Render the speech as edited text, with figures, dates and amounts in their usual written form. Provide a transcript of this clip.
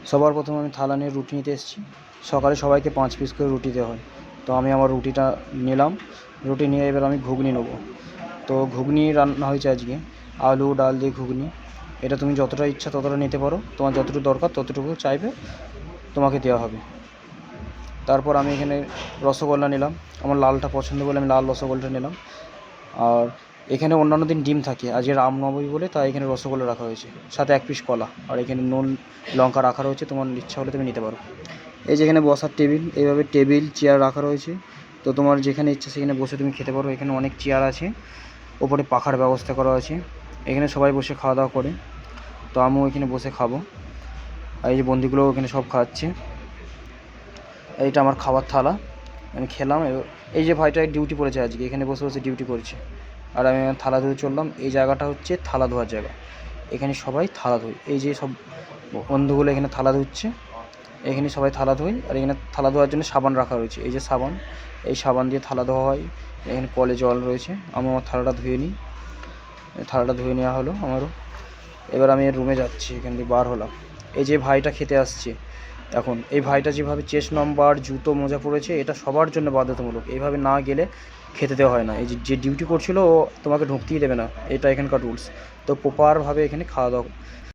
সবার প্রথমে আমি থালা নিয়ে রুটি নিতে এসেছি। সকালে সবাইকে 5 পিস করে রুটি দেওয়া হয়। তো আমি আমার রুটিটা নিলাম। রুটি নিয়ে এবার আমি ঘুগনি নেব। তো ঘুগনি রান্না হয়েছে আজকে, আলু ডাল দিয়ে ঘুগনি। এটা তুমি যতটা ইচ্ছা ততটা নিতে পারো, তোমার যতটুকু দরকার ততটুকু চাইবে তোমাকে দেওয়া হবে। তারপর আমি এখানে রসগোল্লা নিলাম। আমার লালটা পছন্দ বলে আমি লাল রসগোল্লাটা নিলাম। আর এখানে অন্যান্য দিন ডিম থাকে, আজকে রামনবমী বলে তাই এখানে রসগোল্লা রাখা হয়েছে, সাথে 1 পিস কলা। আর এখানে নুন লঙ্কা রাখা রয়েছে, তোমার ইচ্ছা হলে তুমি নিতে পারো। এই যে এখানে বসার টেবিল, এইভাবে টেবিল চেয়ার রাখা রয়েছে। তো তোমার যেখানে ইচ্ছা সেখানে বসে তুমি খেতে পারো। এখানে অনেক চেয়ার আছে, ওপরে পাখার ব্যবস্থা করা আছে। এখানে সবাই বসে খাওয়া দাওয়া করে। তো আমিও এখানে বসে খাবো। আর এই যে বন্ধুগুলোও এখানে সব খাচ্ছে। এইটা আমার খাবার থালা, আমি খেলাম। এই যে ভাইটা ডিউটি পড়েছে আজকে, এখানে বসে বসে ডিউটি করছে। আর আমি থালা ধুয়ে চললাম। এই জায়গাটা হচ্ছে থালা ধোয়ার জায়গা, এখানে সবাই থালা ধোয়। এই যে সব বন্ধুগুলো এখানে থালা ধুচ্ছে, এখানে সবাই থালা ধোয়। আর এখানে থালা ধোয়ার জন্য সাবান রাখা রয়েছে, এই যে সাবান, এই সাবান দিয়ে থালা ধোয়া হয়। এখানে কলে জল রয়েছে, আমি আমার থালাটা ধুয়ে নিই। থালাটা ধুয়ে নেওয়া হলো আমারও। এবার আমি রুমে যাচ্ছি, এখান দিয়ে বার হলাম। এই যে ভাইটা খেতে আসছে এখন, এই ভাইটা যেভাবে চেস্ট নাম্বার জুতো মোজা পরেছে, এটা সবার জন্য বাধ্যতামূলক। এইভাবে না গেলে খেতে দেওয়া হয় না। এই যে ডিউটি করছিল ও তোমাকে ঢুকতেই দেবে না, এটা এখানকার রুলস। তো প্রপারভাবে এখানে খাওয়া দাওয়া